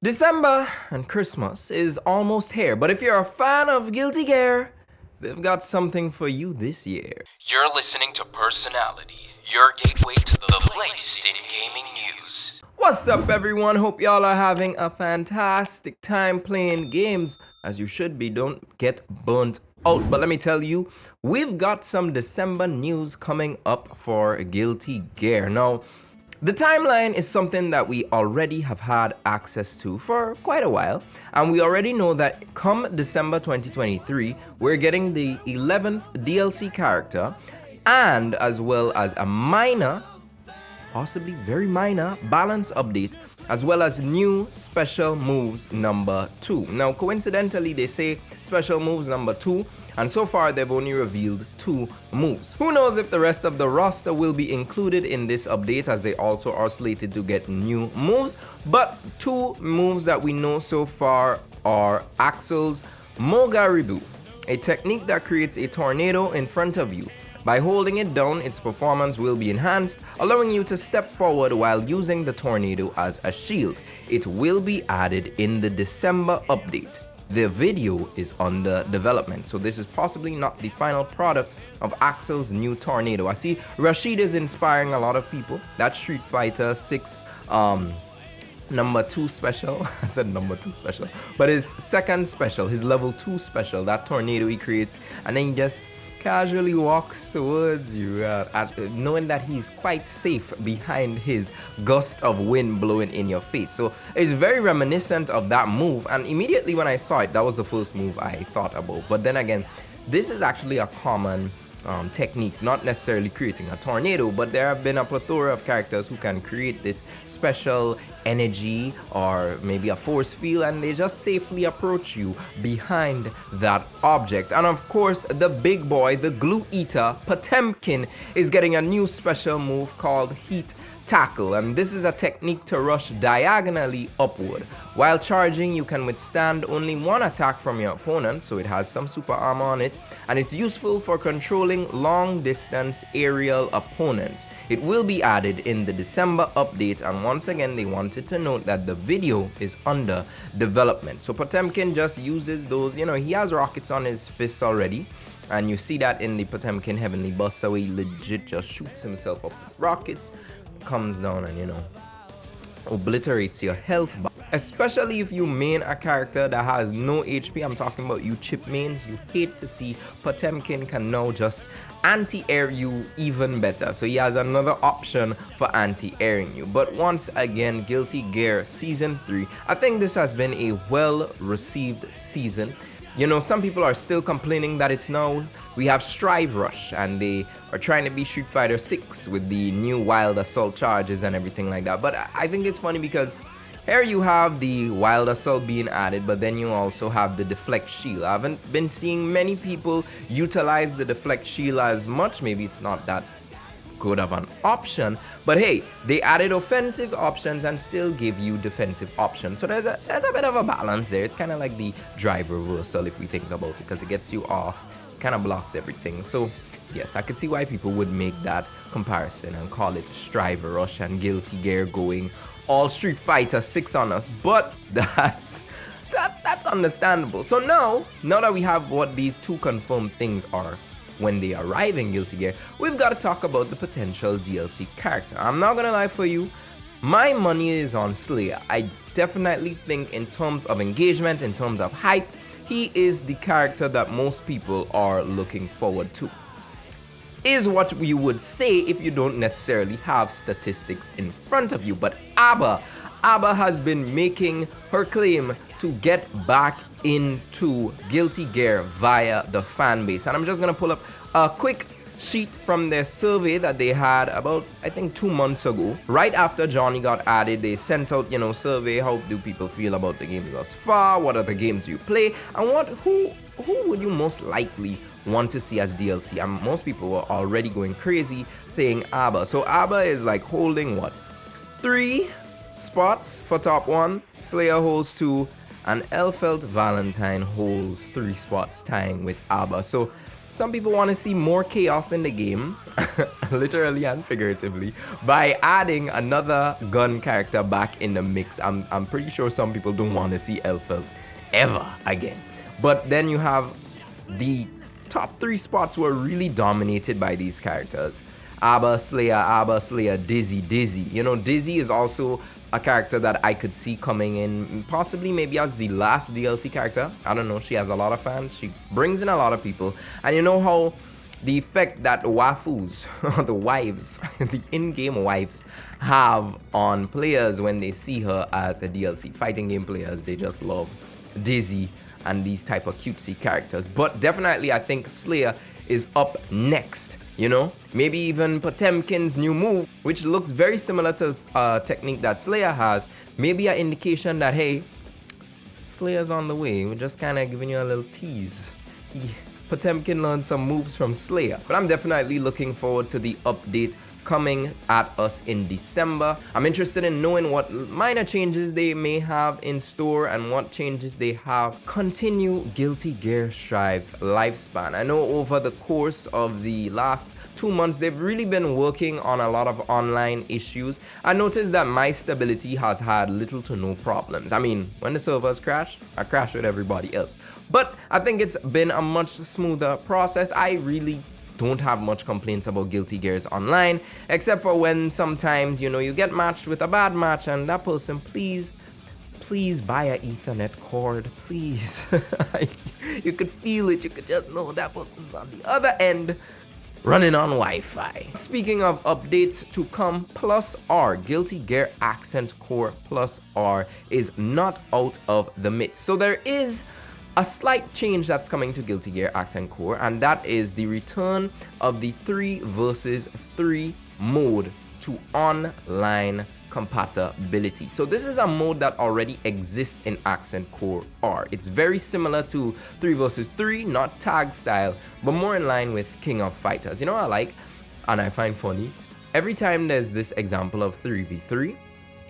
December and Christmas is almost here, but if you're a fan of Guilty Gear, they've got something for you this year. You're listening to Personality, your gateway to the latest in gaming news. What's up, everyone? Hope y'all are having a fantastic time playing games, as you should be. Don't get burnt out. But let me tell you, we've got some December news coming up for Guilty Gear. Now, the timeline is something that we already have had access to for quite a while, and we already know that come December 2023, we're getting the 11th DLC character, and as well as a minor, possibly very minor, balance update, as well as new special moves number 2. Now, coincidentally, they say special moves number 2, and so far they've only revealed 2 moves. Who knows if the rest of the roster will be included in this update, as they also are slated to get new moves, but 2 moves that we know so far are Axel's Mogaribu, a technique that creates a tornado in front of you. By holding it down, its performance will be enhanced, allowing you to step forward while using the tornado as a shield. It will be added in the December update. The video is under development, so this is possibly not the final product of Axel's new tornado. I see Rashid is inspiring a lot of people. That Street Fighter 6 number 2 special, I said number 2 special, but his second special, his level 2 special, that tornado he creates, and then he just casually walks towards you, knowing that he's quite safe behind his gust of wind blowing in your face. So it's very reminiscent of that move, and immediately when I saw it, that was the first move I thought about. But then again, this is actually a common technique, not necessarily creating a tornado, but there have been a plethora of characters who can create this special energy or maybe a force field, and they just safely approach you behind that object. And of course, the big boy, the glue eater, Potemkin, is getting a new special move called Heat Tackle, and this is a technique to rush diagonally upward. While charging, you can withstand only one attack from your opponent, so it has some super armor on it, and it's useful for controlling long distance aerial opponents. It will be added in the December update, and once again they wanted to note that the video is under development. So Potemkin just uses those, he has rockets on his fists already, and you see that in the Potemkin Heavenly Buster where he legit just shoots himself up with rockets, comes down and obliterates your health bar. Especially if you main a character that has no HP. I'm talking about you chip mains. You hate to see Potemkin can now just anti-air you even better. So he has another option for anti-airing you. But once again, Guilty Gear Season 3, I think this has been a well-received season. Some people are still complaining that it's now we have Strive Rush, and they are trying to be Street Fighter 6 with the new Wild Assault charges and everything like that. But I think it's funny because here you have the Wild Assault being added, but then you also have the Deflect Shield. I haven't been seeing many people utilize the Deflect Shield as much. Maybe it's not that good of an option, but hey, they added offensive options and still give you defensive options, so there's a bit of a balance there. It's kind of like the drive reversal if we think about it, because it gets you off, kind of blocks everything. So yes, I could see why people would make that comparison and call it Strive Rush and Guilty Gear going all Street Fighter 6 on us, but that's understandable. So now that we have what these 2 confirmed things are when they arrive in Guilty Gear, we've got to talk about the potential DLC character. I'm not gonna lie for you, my money is on Slayer. I definitely think in terms of engagement, in terms of hype, he is the character that most people are looking forward to. Is what you would say if you don't necessarily have statistics in front of you. But Abba has been making her claim to get back into Guilty Gear via the fan base, and I'm just gonna pull up a quick sheet from their survey that they had about, I think, 2 months ago. Right after Johnny got added, they sent out, survey, how do people feel about the game thus far, what are the games you play, and who would you most likely want to see as DLC. And most people were already going crazy saying Abba. So Abba is like holding what? 3 spots for top 1, Slayer holds 2, and Elfelt Valentine holds 3 spots, tying with Abba. So some people want to see more chaos in the game, literally and figuratively, by adding another gun character back in the mix. I'm pretty sure some people don't want to see Elfelt ever again. But then you have the top 3 spots were really dominated by these characters. Abba Slayer, Dizzy. You know, Dizzy is also a character that I could see coming in, possibly maybe as the last DLC character. I don't know, she has a lot of fans, she brings in a lot of people. And you know how the effect that waifus, the wives, the in-game wives have on players when they see her as a DLC. Fighting game players, they just love Dizzy and these type of cutesy characters. But definitely I think Slayer is up next, you know? Maybe even Potemkin's new move, which looks very similar to a technique that Slayer has, maybe an indication that, hey, Slayer's on the way. We're just kind of giving you a little tease. Yeah. Potemkin learned some moves from Slayer. But I'm definitely looking forward to the update coming at us in December. I'm interested in knowing what minor changes they may have in store and what changes they have continue Guilty Gear Strive's lifespan. I know over the course of the last 2 months, they've really been working on a lot of online issues. I noticed that my stability has had little to no problems. I mean, when the servers crash, I crash with everybody else. But I think it's been a much smoother process. I really don't have much complaints about Guilty Gears Online, except for when sometimes, you know, you get matched with a bad match and that person, please buy an Ethernet cord, please. You could feel it, you could just know that person's on the other end running on Wi-Fi. Speaking of updates to come, Plus R, Guilty Gear Accent Core Plus R is not out of the mix. So there is a slight change that's coming to Guilty Gear Accent Core, and that is the return of the 3 versus 3 mode to online compatibility. So this is a mode that already exists in Accent Core R. It's very similar to 3 versus 3, not tag style, but more in line with King of Fighters. You know what I like and I find funny? Every time there's this example of 3v3,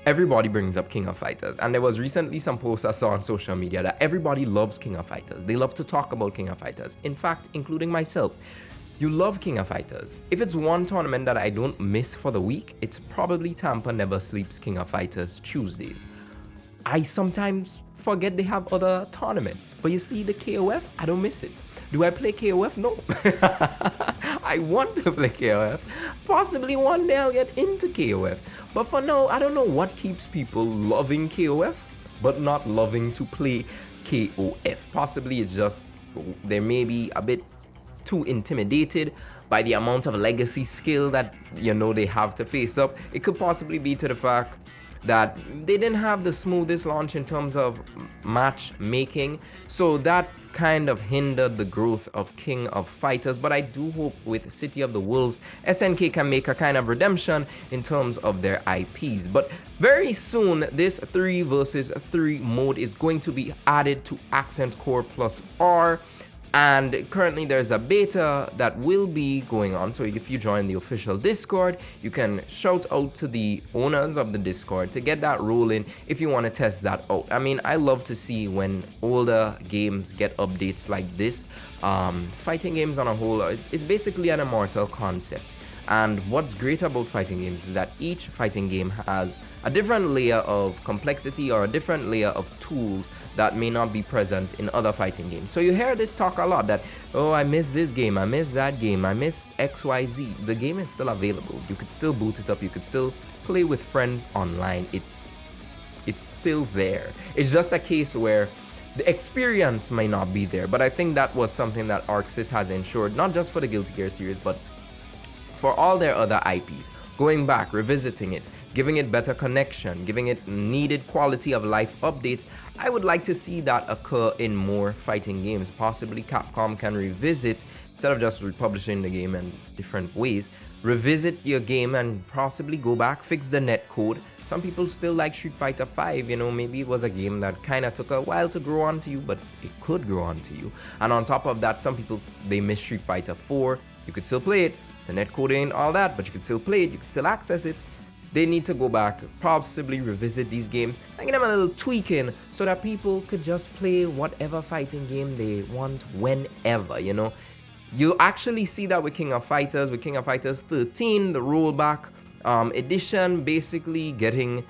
everybody brings up King of Fighters. And there was recently some posts I saw on social media that everybody loves King of Fighters. They love to talk about King of Fighters. In fact, including myself. You love King of Fighters. If it's one tournament that I don't miss for the week, it's probably Tampa Never Sleeps King of Fighters Tuesdays. I sometimes forget they have other tournaments. But you see the KOF, I don't miss it. Do I play KOF? No. I want to play KOF. Possibly one day I'll get into KOF. But for now, I don't know what keeps people loving KOF, but not loving to play KOF. Possibly it's just, they may be a bit too intimidated by the amount of legacy skill that, you know, they have to face up. It could possibly be to the fact that they didn't have the smoothest launch in terms of matchmaking, so that kind of hindered the growth of King of Fighters. But I do hope with City of the Wolves, SNK can make a kind of redemption in terms of their IPs. But very soon, this 3 versus 3 mode is going to be added to Accent Core Plus R. And currently there's a beta that will be going on. So if you join the official Discord, you can shout out to the owners of the Discord to get that rolling if you want to test that out. I mean, I love to see when older games get updates like this. Fighting games on a whole, it's basically an immortal concept. And what's great about fighting games is that each fighting game has a different layer of complexity or a different layer of tools that may not be present in other fighting games. So you hear this talk a lot that, oh, I miss this game, I miss that game, I miss XYZ. The game is still available. You could still boot it up. You could still play with friends online. It's still there. It's just a case where the experience may not be there. But I think that was something that ArcSys has ensured, not just for the Guilty Gear series, but for all their other IPs, going back, revisiting it, giving it better connection, giving it needed quality of life updates. I would like to see that occur in more fighting games. Possibly Capcom can revisit, instead of just republishing the game in different ways, revisit your game and possibly go back, fix the netcode. Some people still like Street Fighter V, you know, maybe it was a game that kind of took a while to grow onto you, but it could grow onto you. And on top of that, some people, they miss Street Fighter 4. You could still play it. The netcode ain't all that, but you can still play it, you can still access it. They need to go back, possibly revisit these games, and give them a little tweaking so that people could just play whatever fighting game they want whenever, you know. You actually see that with King of Fighters 13, the rollback edition, basically getting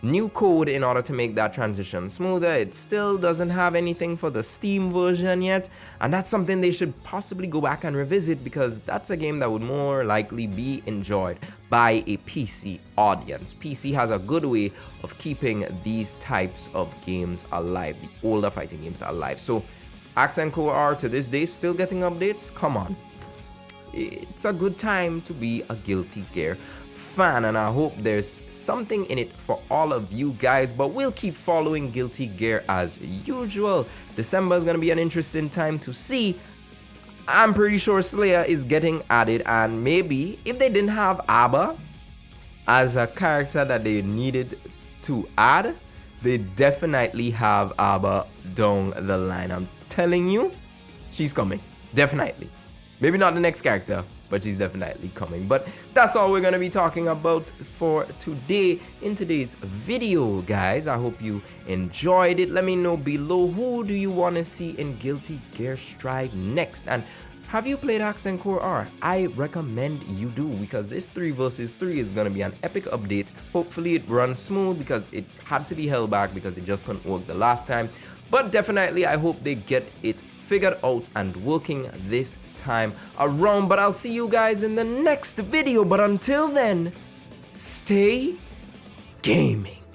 new code in order to make that transition smoother. It still doesn't have anything for the Steam version yet, and that's something they should possibly go back and revisit, because that's a game that would more likely be enjoyed by a PC audience. PC has a good way of keeping these types of games alive, the older fighting games alive. So GGACxx+R to this day still getting updates. Come on, it's a good time to be a Guilty Gear fan, and I hope there's something in it for all of you guys. But we'll keep following Guilty Gear as usual. December is going to be an interesting time to see. I'm pretty sure Slayer is getting added, and maybe if they didn't have Abba as a character that they needed to add, they definitely have Abba down the line. I'm telling you, she's coming. Definitely. Maybe not the next character, but she's definitely coming. But that's all we're going to be talking about for today in today's video, guys. I hope you enjoyed it. Let me know below, who do you want to see in Guilty Gear Strive next? And have you played GGACxx+R? I recommend you do, because this 3 versus 3 is going to be an epic update. Hopefully it runs smooth, because it had to be held back because it just couldn't work the last time. But definitely I hope they get it figured out and working this time around. But I'll see you guys in the next video. But until then, stay gaming.